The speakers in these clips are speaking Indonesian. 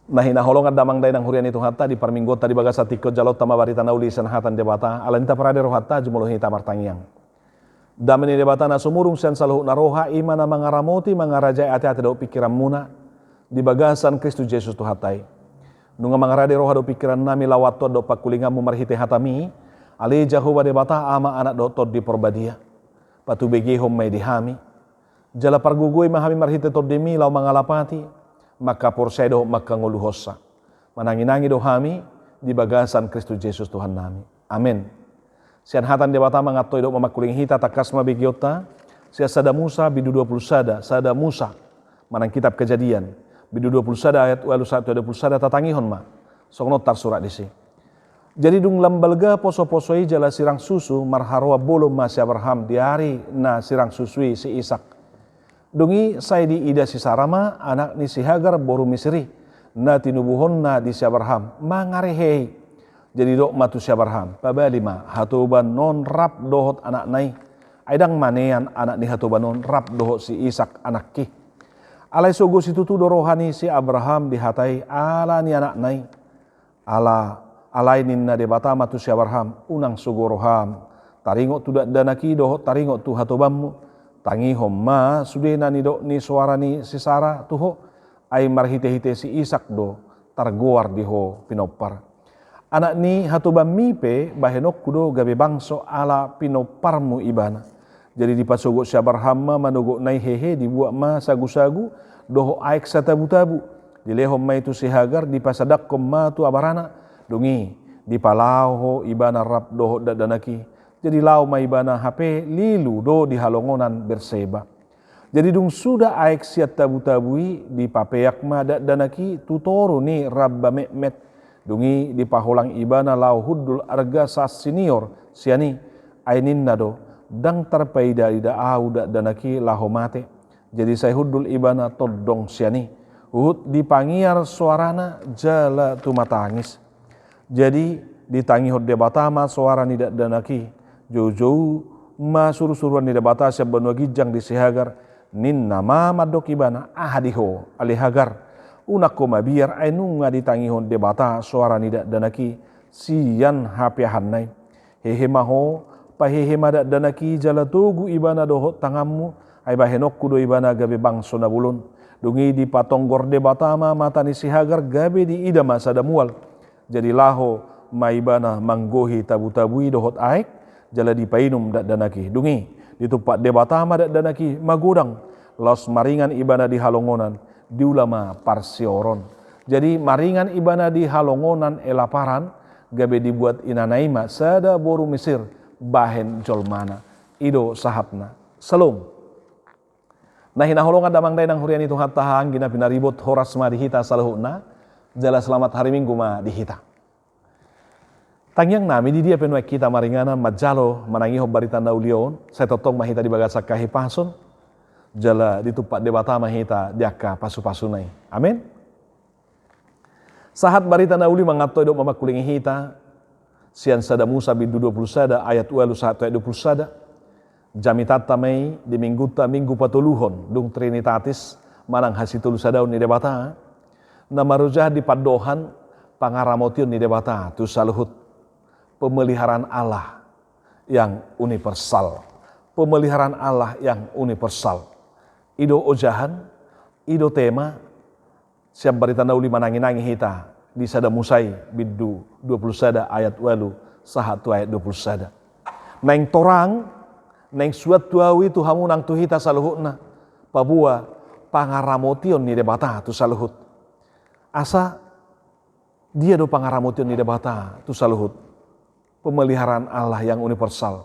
Nahi naholong at damang day ng hurian ito hatta di parminggot tadi baga sa tikot jalot tama barita na uli sanhatan debata alanita parade rohatta jumuluhi tamar tangyang. Damen ni debata na sumurung siyan sa luhuk na roha ima na mga ramoti mga raja ati-ati daw pikiran muna di bagasan Kristus Jesus tu hatay. Nunga mga rade roha daw pikiran nami lawat to daw pagkulingan mo marhite hatami ali Jehovah debata ama anak daw tod di porbadia. Patubigi hom may dihami. Jala pargugoy mahami marhite tod di mi law mga lapati. Maka porsedo makanguluhosa. Mananginangi do hami di bagasan Kristus Jesus Tuhan nami. Amin. Sian hatan debata mangatoy do mamakuling hita takas mabigyota. Sia sada Musa bidu 20 sada Musa. Manang kitab Kejadian bidu 20 ayat 21 20 tatangihon ma. Sokno tar surat disi. Jadi dung lambalga poso-posoi jala sirang susu marharwa bolo ma si Abraham di hari na sirang susui si Ishak. Dungi saya di ida si Sarama anak ni si Hagar boru Misri na tinubuhon na di si Abraham mangarehei jadi dok matu si Abraham pabalima hatuban non rap dohot anak nai aidang manean anak ni hatuban non rap dohot si Ishak anak ki alai sogo si tutu do rohani si Abraham dihatai ala ni anak nai alai ninna debata matu si Abraham unang sogo roham taringo tu danaki dohot taringo tu hatubanmu tangi homma sudena ni do ni suara ni si Sara tuho ay marhite-hite si Ishak do targuar di ho pinopar. Anak ni hatubam mipe bahenok kudo gabe bangso ala pinoparmu ibana. Jadi dipasugo si Abraham manugo nai hehe dibuat ma sagu-sagu doho aik sa tabu-tabu. Dilehom ma itu si Hagar dipasadak komma tu abarana dungi dipalaho ibana rap doho dadanaki. Jadi lau maibana HP lilu do di halongonan Berseba. Jadi dung sudah aek siat tabu-tabui di papeyak ma danaki tutoro ni rabba mekmet. Dungi di paholang ibana lau huddul arga sas senior siani ainin nado dang terpaida ida au danaki laho mate. Jadi saya huddul ibana todong siani. Uhud dipangiar suarana jala tu matangis. Jadi ditangi hod debatama suara ni danaki. Jauh-jauh ma suruh-suruhan ni debata siap benua gijang di si Hagar nin nama madok ibana ahadiho ali Hagar unako mabiar ainunga ditangihon debata suara ni danaki sian hapiahan nai hehe maho pahehe madak danaki jala tugu ibana dohot tangammu ai bahenok kudo ibana gabe bangso na bulun dungi di patonggor debata ma mata ni si Hagar gabe di ida masa damual jadi laho maibana manggohi tabu-tabui dohot aik jala dipainum danaki dungi ditupak debatama danaki magudang los maringan ibana di halongonan diulama parsioron jadi maringan ibana di halongonan elaparan gabe dibuat inanaima sada boru Mesir bahen jolmana ido sahatna selum nah hinaholongan damang day nang hurian itu hatahang gina pinaribot horas ma dihita saluhuna jala selamat hari Minggu ma dihita. Tangyang nami di dia penuai kita maringana majalo manangi barita na ulion saya totong mahita di bagasa kahipason jala ditupak debata mahita diaka pasu-pasunai. Amin. Sahat barita na uli mangatoy do mamakulingi hita sian sada Musa bidu 20 sada ayat 21 ayat 20 sada jamitat tamay di minggu patuluhon dung trinitatis manang hasitulu sadaw ni debata na marujah di padohan pangaramotion ni debata tu saluhut pemeliharaan Allah yang universal. Pemeliharaan Allah yang universal. Ido ojahan, ido tema, siap barita nauli manangi-nangi hita di sada Musai bidu 20 sada ayat 8 sahatu ayat 20 sada. Neng torang, neng suat tuawi tu hamunang tu hita saluhutna. Pabua pangaramotion ni debata tu saluhut. Asa dia do pangaramotion ni debata tu saluhut. Pemeliharaan Allah yang universal.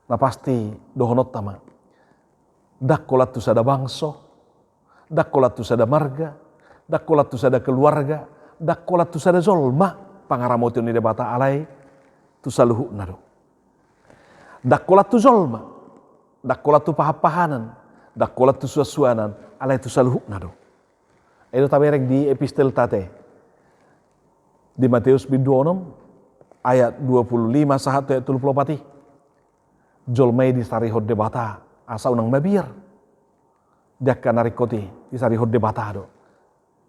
Nah pasti dohonot tama. Dakkolat tu sada bangso, dakkolat tu sada marga, dakkolat tu sada keluarga, dakkolat tu sada zolma. Pangaramotion ni debata alai tu saluhu nado. Dakkolat tu zolma, dakkolat tu pahapahanan, dakkolat tu suasuanan, alai tu saluhu nado. Itu taberek di epistel tate. Di Matius biduonom ayat 25 sahatu ayat 34 jolmai di sarihod debata asa unang mabiar dakka narikoti di sarihod debata do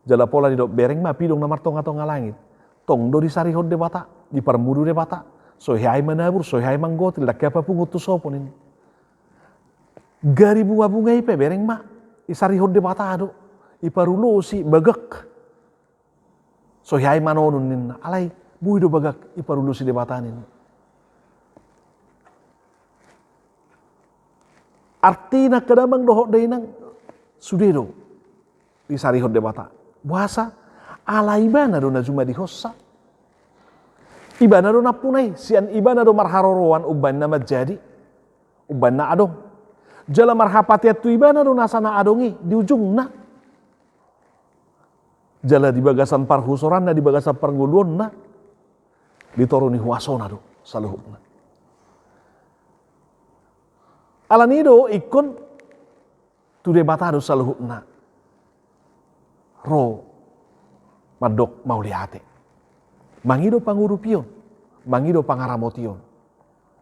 Jala pola di dok bereng ma pidong namar tonga-tonga langit. Tong do di sarihod de bata, di parmudu de bata. Sohai manabur, sohai manggotil, dak apa pungutu sopon ini. Gari bunga-bunga ipe bereng ma, isarihod de bata do. Iparulo si bagak. Sohai manonun nin, alay bui do bagak iparulo si de bata nin. Artina kadamang dohok dainang sudero di sarihod de bata. Buasa ala ibana do na juma di hossa. Ibana do napunai sian ibana do marharorowan uban na majadi. Uban na adong. Jala marhapati tu ibana do nasana adongi di ujung na. Jala di bagasan parhusoran na di bagasan parnguluan na. Ditoruni huasona do saluhukna. Alanido ikon tude batado saluhukna ro madok mauliate mangido pangurupion mangido pangaramotion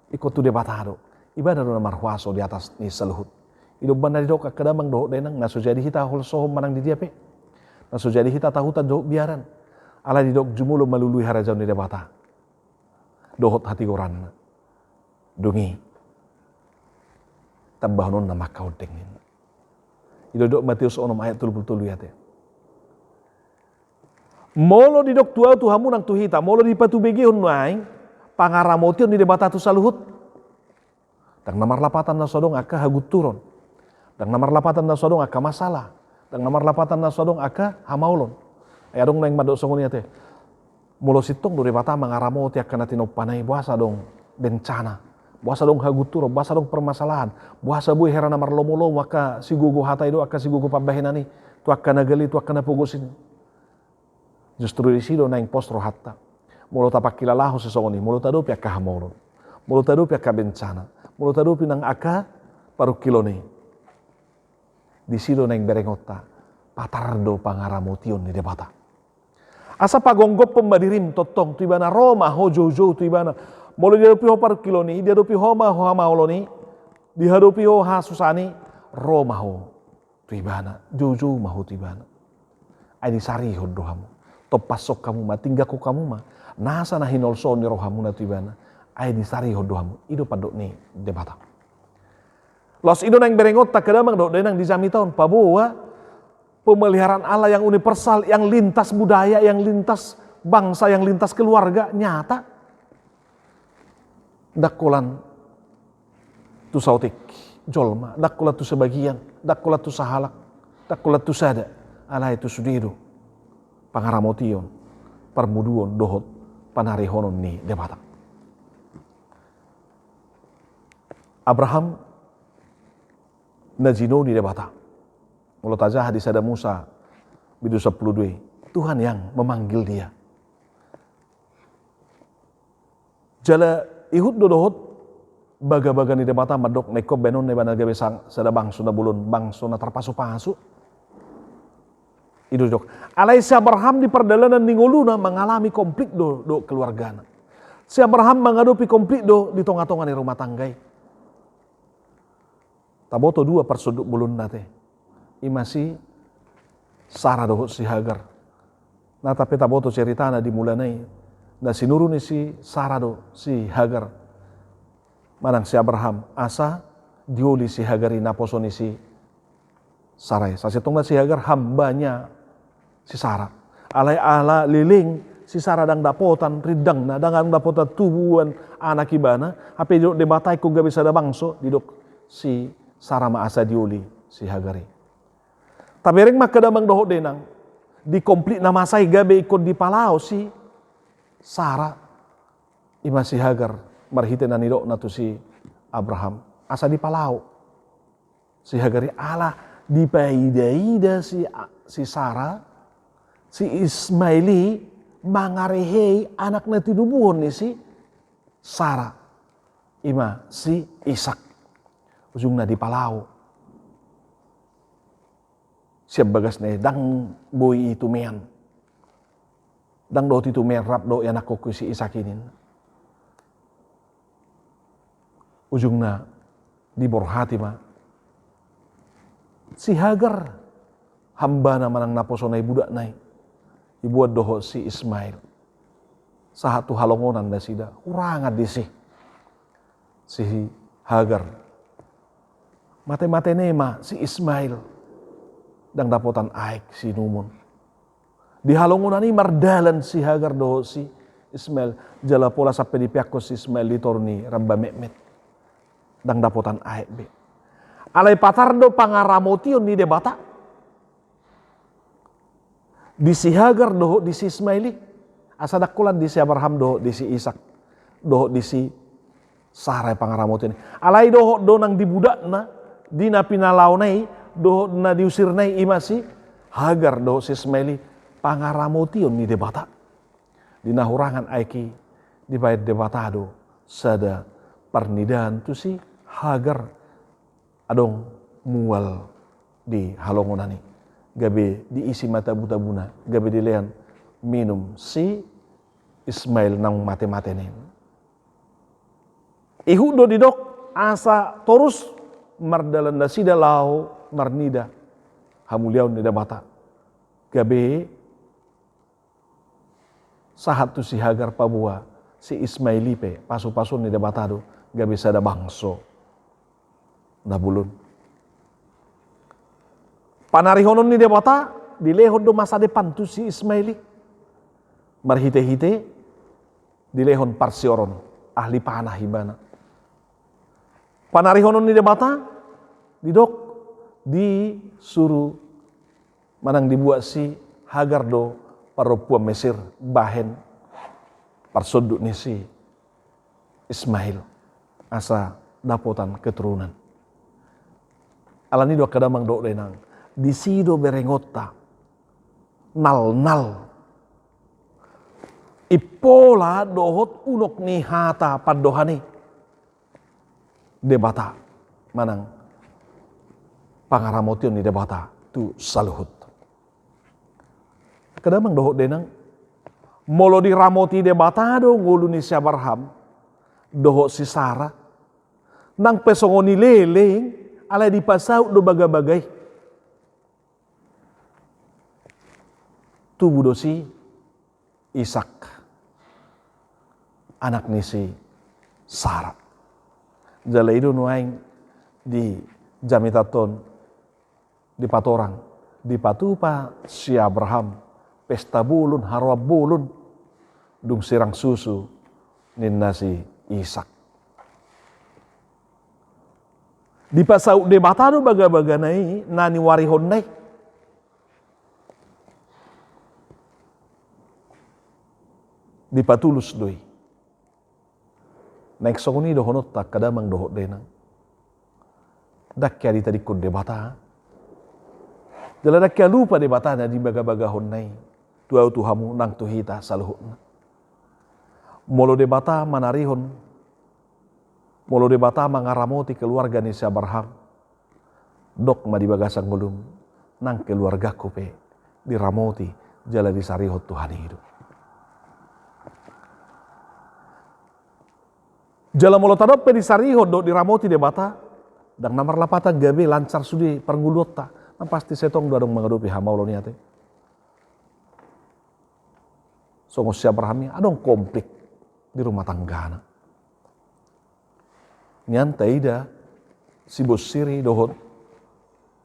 ikon tude batado ibada do marhuaso di atas ni saluhut ido banda di dok kadamang do denang naso jadi hita hol sohom manang di dia pe naso jadi hita tahutan do biaran ala di dok jumulo malului harajaun di debata dohot hati goran dungi tambah non nama kau dengin. Ido dok Matius onom ayat tulu ya teh. Molo di dok tua tu hamu nang tu hita, molo di patu begi naing pangaramotion di debata tu saluhut. Dang namar lapatan na sodong aka haguturon. Dang namar lapatan na sodong aka masalah. Dang namar lapatan na sodong aka hamaulon. Ayadong naing madok songon ya teh. Molo sitong do debata mangaramoti akan natinop panai buasa dong bencana. Buasa dong haguturo, buasa dong permasalahan. Buasa bui herana marlomo-lomo aka sigugu hata itu aka sigugu pabahinani. Tu aka nagali, tu aka napugusin. Justru di sido naing postro hatta. Mulo tapak kilalaho sesongoni, mulo tadopi aka hamolon. Mulo tadopi aka bencana. Mulo tadopi nang aka paru kilone. Di sido naing berengota. Patardo pangaramotion di debata. Asa pagonggop pembadirim totong tu ibana Roma hojo-jo tu ibana. Molo dia dopi ho par kiloni, dia dopi ho ma ho mauloni, dihadopi ho ha susani, Roma ho tu ibana, jojo ma ho tu ibana. Ai disari ho dohamu, topasok kamu ma, tinggaku kamu ma, nasa na hinol so ni rohamu na tu ibana, ai disari ho dohamu, ido padok ni debata. Los ido nang berengot tak kadamang do denang di jamiton paboa pemeliharaan Allah yang universal, yang lintas budaya, yang lintas bangsa, yang lintas keluarga nyata. Dakulan tu sautik jolma, dakulat tu sebagian, dakulat tu sahalak, dakulat tu sada, ala itu sudiru, pangaramotion, parmuduon dohot, panarihonon ni debata. Abraham najino ni debata. Mulut aja hadis ada Musa, bidu 12, Tuhan yang memanggil dia. Jala ihut dodohot baga-baga ni debata madok neko benon ne bana gabe sang sada bangso na bulun bangso na terpasu-pasu. Ido jok. Alai si Abraham di perjalanan ningoluna mengalami konflik do keluargana. Si Abraham menghadapi konflik do di tonga-tonga ni rumah tanggai. Taboto dua persuduk bulun nate. Imasi Sarah dohot si Hagar. Nah tapi taboto ceritana dimulanai. Na sinuru ni si Sarah do, si Hagar. Manang si Abraham, asa diuli si Hagari naposo ni si Sarai. Sasitong na si Hagar hambanya si Sarah. Alay ala liling si Sarah dang dapotan, ridang na, dangang dapotan tubuhan anak ibana. Hape didok debatay kung gabi sa dabangso, didok si Sarah maasa diuli si Hagari. Tabereng makadamang doho denang, di komplit na masay gabi ikon di Palau si Sarah ima si Hagar marhite na nidok na to si Abraham asa di Palau si Hagari ala di paida-ida si Sarah si Ismaili mangarehei anak na tinubuhon ni si Sarah ima si Ishak ujung na di Palau siap bagas na dang boy itu mean dang do itu merap do anak ko si Ishak ini. Ujungna di borhati ma. Si Hagar hamba na manang naposonay budak nay ibuat doho si Ismail sahatu halongonan da sida urangan di si Hagar mate-mate nema si Ismail dang dapotan aik si Numun di halongonan ini mardalan si Hagar doho si Ismail jala pola sampai di pihak si Ismail di torni ramba mekmet dang dapotan aik be alai patardo pangaramotion ni debata di si Hagar doho di si Ismaili asadakulan di si Abraham doho di si Ishak doho di si Sarai pangaramotion alai doho do nang dibudak na di napinalau nai doho na diusir nai ima si Hagar doho si Ismaili pangaramotion ni debata di nahurangan aiki di bayar debata do sada parnidan tu si Hagar adong mual di halongonani gabe diisi mata buta-buna gabe dilean minum si Ismail nang mate-mate ni ihu do didok asa torus mardalan da sida lau marnida hamuliaun nida bata gabe sahat tu si Hagar pabua si Ismailipe pasu-pasun nida bata do gabe sada bangso na bulun. Panarihonon ni debata dilehon do masa depan tu si Ismaili. Marhite-hite dilehon parsioron ahli panah hibana. Panarihonon ni debata didok disuruh manang dibuat si Hagar do perempuan Mesir bahen parsoduk ni si Ismail asa dapotan keturunan. Alani do kadamang do denang di sido berengota nal ipola dohot unok ni hata padohani debata manang pangaramotion ni debata tu saluhut kadamang dohot denang molo di ramoti debata do ngulu ni si Abraham dohot si Sarah nang pesongoni leleng alai di pasau do bagai-bagai tubuh do si Ishak anak ni si Sarah jala itu nuaing di jamitaton di patorang di patupa si Abraham pesta bulun harwa bulun dung sirang susu ninna si Ishak di pasau debata do baga-baga nai nani warihon nai di patulus doi naik songoni dohonot tak kadamang dohot denang dakya di tadi kun debata jala dakya lupa debata na di baga-baga hon nai tuau tuhamu nang tuhita saluhutna molo debata manarihon molo debata mangaramoti keluarga ni si Abraham dok ma di bagasang gulung nang keluarga kope diramoti jala disarihot Tuhan hidup jala molo tadop pe disarihot dok diramoti debata dang namar lapata gabe lancar sudi perngulot ta nah, pasti setong dong mengadupi hamaulo niate songo si Abraham adong konflik di rumah tanggana nyanta ida si bos siri dohot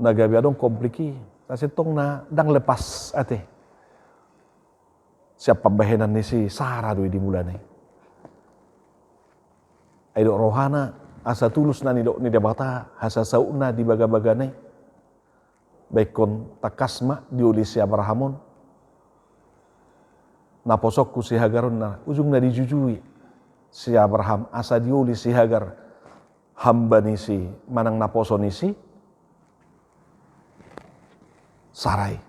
nagabi adong kompliki tasetong na dang lepas ate siapa bahenan ni si Sarah doi dimulane aido rohana asa tulus na ni debata asa sauna di baga-bagane baikon takasma diuli si Abrahamon naposokku si Hagaron na ujung na dijujui si Abraham asa diuli si Hagar hamba ni si manang naposo ni si Sarai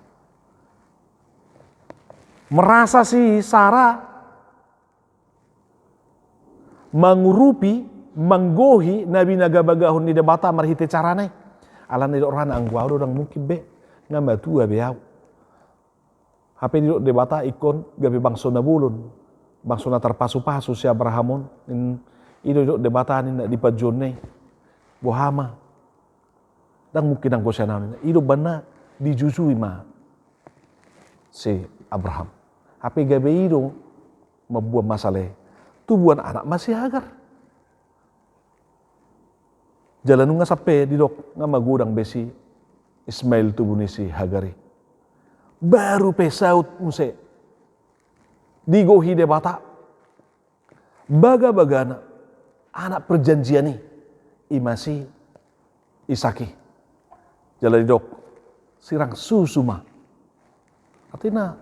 merasa si Sarah mangurupi manggohi nabi nagabagahon ni debata marhite carane alan ni orang ang gua dang mungkin be ngamba tua beau hape di debata ikon gabe bangso na bulun bangso na terpasu-pasu si Abrahamon ido debata ni di pajone bohama dan mungkin ang gosya namin ido bana dijusui ma si Abraham. Hape gabe ido mabuang masalah tubuhan anak masih Hagar. Jalan nga sape didok nga magudang besi Ismail tubuh ni si Hagari. Baru pesaut muse digohi de bata. Baga-bagana anak perjanjian ni imasi Isaki. Jalan didok sirang susuma. Artinya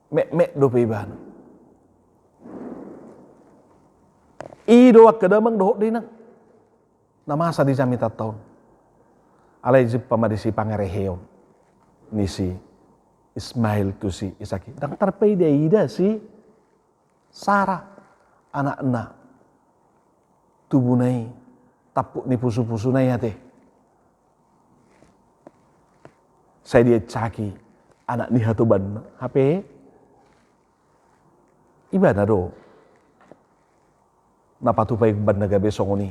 mek do peibana. Ido akadamang dohok dinang. Namasa di jami tahun. Alay jip pamadisi pangareheon. Ni si Ismail tu si Isaki. Dang tarpay dia ida si Sarah. Anak-anak. Tubunay. Tapuk ni pusu-pusu na yate. Saya dia caki. Anak ni hatuban. Hape. Iba na do. Napatupay ban na gabi songoni.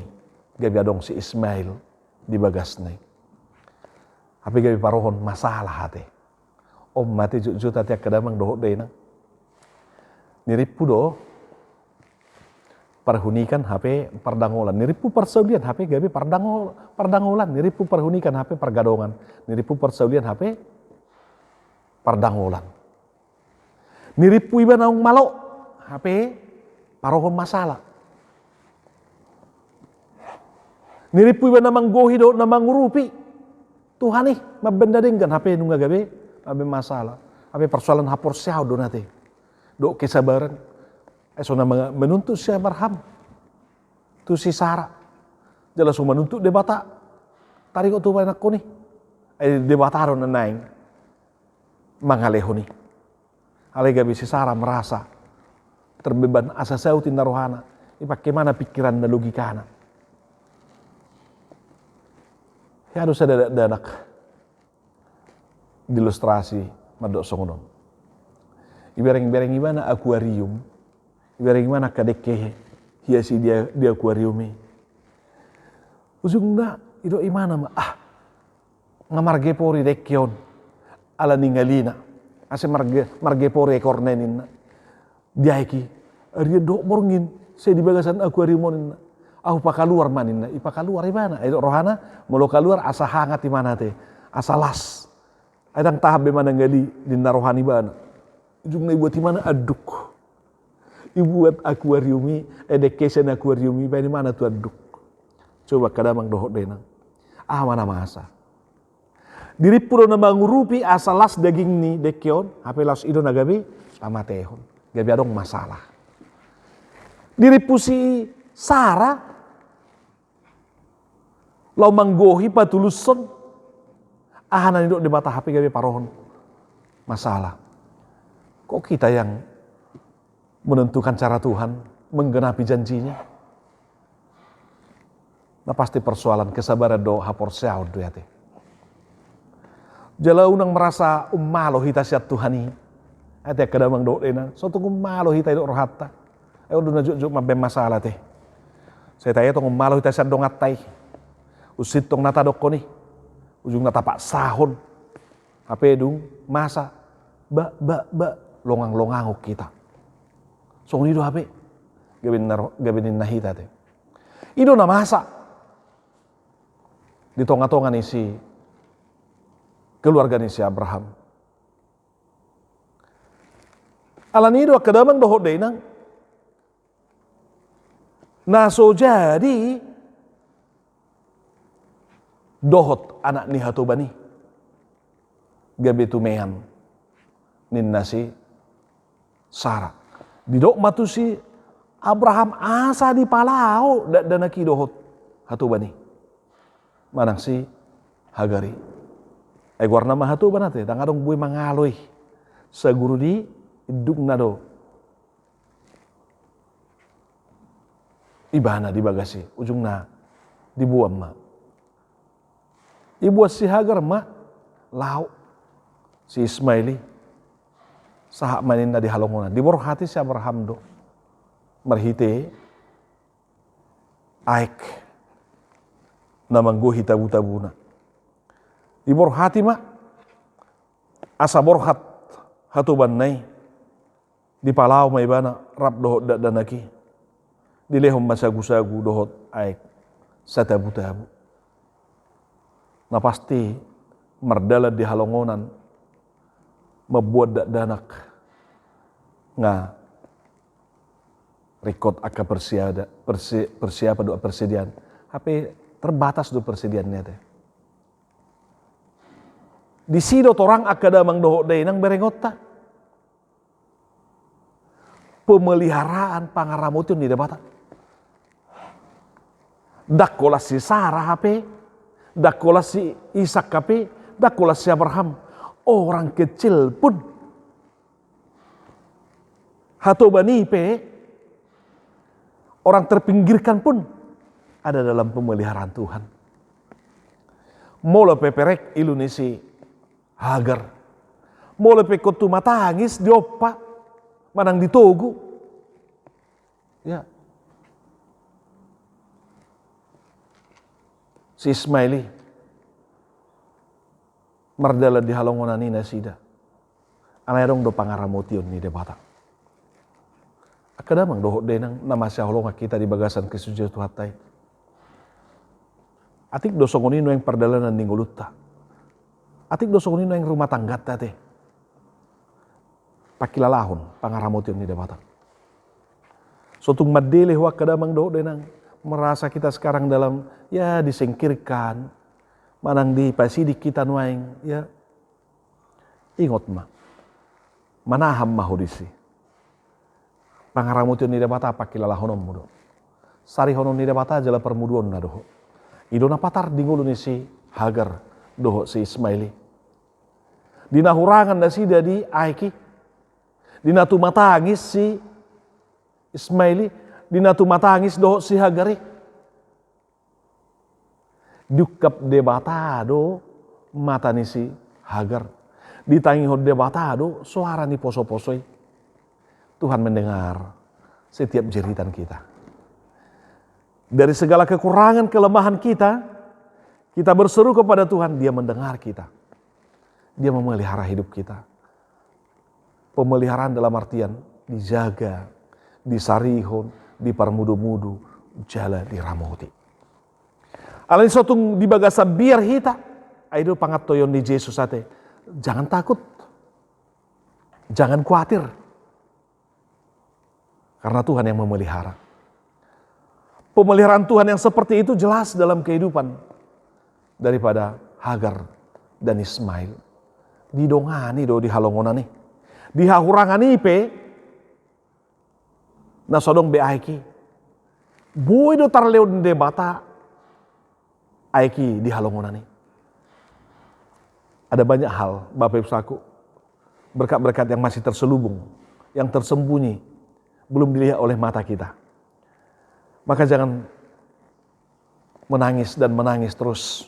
Gabi adong si Ismail di bagas na. Hape gabi parohon masalah hati. Om mati jujur tati akadamang dohok day na. Niripu do. Perhunikan hape perdangolan. Niripu persaulian hape gabi perdangolan. Niripu perhunikan hape pergadongan. Niripu persaulian hape perdangolan. Niripu iba naung malo hape parohon masalah. Niripu iba namang gohi do namang rupi. Tuhan nih mabenda dinggan hape nunga gabe hape masalah. Hape persoalan hapor siaw do nate. Do kesabaran. So na menuntut si Abraham. Tu si Sarah. Jelas menuntut debata. Tari ko tuwa anak ko ni. Ay debataro na naing. Mangaleho ni. Alay gabi si Sarah merasa terbeban asa sautin na rohana. Bagaimana pikiran na logika na. Ya harus ada danak ilustrasi madok songonon. Ibereng-bereng gimana akuarium. Ibereng gimana kadeke hiasi dia di akuarium. Ujung na ido imana ma ngamarge pori dekyon ala ningalina. Ase marge pori ekornenin diaiki. Ari do morngin saya di bagasan akuarium monin. Aku pakaluar manin, ipakaluar imana? Ayo rohana molo kaluar asa hangat di mana teh, asa las. Adang tahap bemana ngali di narohani bana. Ujung na ibuat imana aduk. Ibuat akuariumi, education akuariumi, bani mana tu aduk. Coba kadamang dohok denang. Mana masa. Diri puro na mangurupi asa las daging ni dekyon, hape las ido nagabi pamatehon. Gabi adong masalah. Diri pusi Sarah lau manggohi patuluson ahanan itu debata hape gabi parohon masalah. Kok kita yang menentukan cara Tuhan menggenapi janjinya? Nah pasti persoalan kesabaran do hapor seaud do yate. Jala unang merasa umalo hita siat Tuhani. Ate kadamang do dena. Soto umalo hita do rohatta. Ayo do najuk mabem masalah teh. Saya tanya tong umalo hita siat do ngatai. Usit tong nata doko nih. Ujung nata pak sahon. Hape dung masa. Ba longang-longang kita. Song ido hape. Gabin nahita teh. Ido na masa. Di tonga-tonga ni si keluarga ni si Abraham. Alan ido kadamang dohok denang. Naso jadi dohot anak ni hatobani. Gabi tumehan nin nasi Sarah. Didok matu si Abraham asa di palau danaki dohot hatobani. Manang si Hagari. Warna mah hatoban ate dangadong bui mangaloy. Sa guru di iduk nado. Ibana di bagasi ujung na dibuam ma. Ibu si Hagar ma lau si Ismaili sahak manin na di halongonan. Di bawah hati si Abraham do marhite aik namang go hitabu-tabuna. Ibor hati mak asa borhat hatuban nai di palau mai bana rap dohot danaki di lehom masagu-sagu dohot aik satabu-tabu. Nah pasti merdala di halongonan membuat danak nga rekod aka persiapan doa persediaan tapi terbatas do persediaannya teh. Di sido torang aka damang dohot day nang berengota pemeliharaan pangaramut yun di debata. Dakola si Sarah HP, dakola si Ishak HP, dakola si Abraham. Orang kecil pun hatobani pe, orang terpinggirkan pun ada dalam pemeliharaan Tuhan. Mula peperek Indonesia Hagar, mula pekotu matangis diopa, manang ditogu, ya. Si Ismaili merdala di halongonan ini sida. Anay dong do pangaramotion ni debata. Akadamang dohot denang nama siya holonga kita di bagasan kesucian Tuhatay. Atik do songonino yang perdalanan ningguluta. Atik do songonino yang rumah tangga teh. Pakilalahon pangaramotion ni debata. Sotung madele huwag kadamang dohot denang merasa kita sekarang dalam ya disingkirkan, manang di pasidik kita nuaing, ya ingot manaham mahudisi. Pangaramutun ni debata pakilala honom mudo. Sari honom ni debata jala permuduan na doho. Idona patar dingulu ni si Hagar doho si Ismaili. Dina hurangan na si di Aiki. Dina tumatangis si Ismaili. Dina tumatangis doho si Hagari. Dukap debatado mata ni si Hagar. Ditangi hod debatado suara ni poso-posoi. Tuhan mendengar setiap jeritan kita. Dari segala kekurangan kelemahan kita, kita berseru kepada Tuhan, Dia mendengar kita. Dia memelihara hidup kita. Pemeliharaan dalam artian dijaga, disarihon, diparmudu-mudu, jala diramuti. Alin sotung di bagasa biar hita, aido pangat toyon di Yesus ate. Jangan takut, jangan khawatir, karena Tuhan yang memelihara. Pemeliharaan Tuhan yang seperti itu jelas dalam kehidupan daripada Hagar dan Ismail. Didongani do di halongonani, dihahurangani pe. Na sodong be aiki. Boy do tarleo debata aiki di halongonani. Ada banyak hal Bapak Ibu saku, berkat-berkat yang masih terselubung, yang tersembunyi, belum dilihat oleh mata kita. Maka jangan menangis dan menangis terus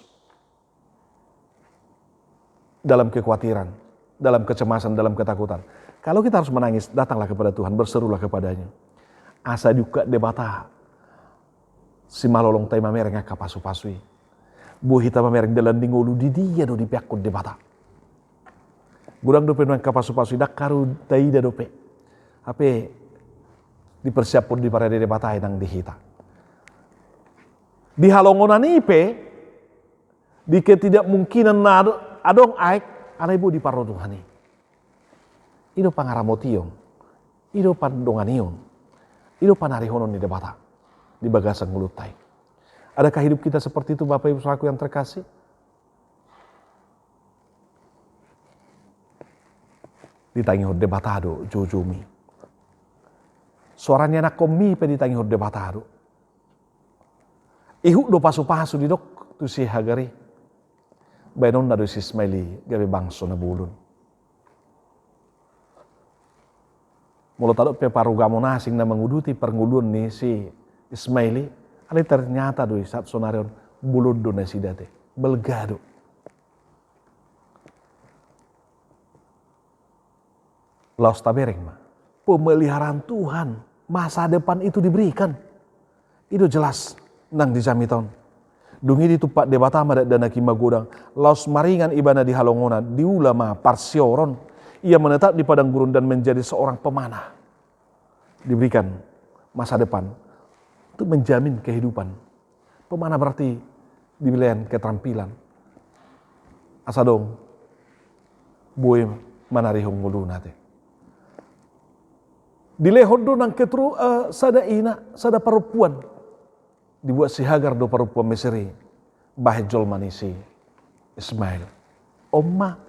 dalam kekhawatiran, dalam kecemasan, dalam ketakutan. Kalau kita harus menangis, datanglah kepada Tuhan, berserulah kepadanya. Asa juga debata si malolong tay mamereng ka pasu-pasui. Bu hita mamereng dalam dingulu di dia do di piakut debata. Gurang dope nuang ka pasu-pasui dak karu taida dope. Ape dipersiapkan di parade debata nang dihita. Di halongonan ipe di ketidakmungkinan adong aik ana ibu di paro Tuhani. Ido pangaramotion. Ido pandonganion. Ido panarihonon di debata, di bagasan ngulutai. Adakah hidup kita seperti itu Bapak Ibu saudaraku yang terkasih? Ditangi hod debatado jujumi. Suaranya nak komi pe ditangi hod debatado. Ihu do pasu-pasu di dok tu si Hagari. Banon na do si Ismaili gabe bangso na bulun. Mula tado pe parugamo nasing na menguduti perngulun ni si Ismaili, ali ternyata doi saat sonarion bulun do na si date, belgado. Laos tabereng mah, pemeliharaan Tuhan, masa depan itu diberikan. Itu jelas nang di jamiton. Dungi di tupak debata madat dana kima godang. Laos maringan ibana di halongona di ulama parsioron. Ia menetap di padang gurun dan menjadi seorang pemanah. Diberikan masa depan untuk menjamin kehidupan. Pemanah berarti dibilang keterampilan. Asadong boy manarihong ngulu nate. Dilehod do nang ketru sada ina, sada perempuan. Dibuat si Hagar do perempuan Mesiri. Bahejol manisi Ismail. Omma.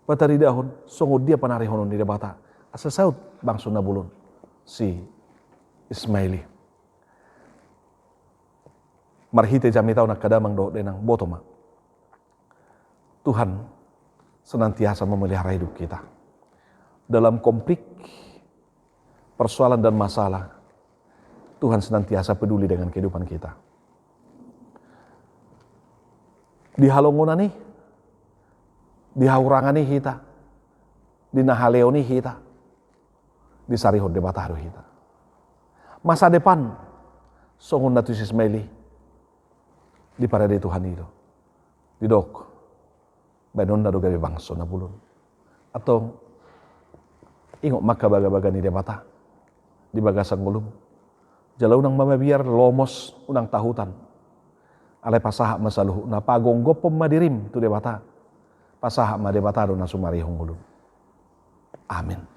Patari dahon, songo dia panarihonon di debata. Asa saut bangso nabulun si Ismaili. Marhite jami tau nak kadamang do denang botoma. Tuhan senantiasa memelihara hidup kita. Dalam konflik, persoalan dan masalah, Tuhan senantiasa peduli dengan kehidupan kita. Di halongona nih, di haurangani kita, di nahaleoni kita, di sarihod debatado kita. Masa depan, songon natus Ismaili, di parade Tuhan itu, di dok, benon na dogabe bangso na bulun, atau ingok maka baga-baga ni debata, di bagasang gulung, jalau nang mamabiar lomos unang tahutan, alay pasahak masaluh na pagonggo pemadirim tu debata, pasahak ma debatado na sumarihong gulung. Amin.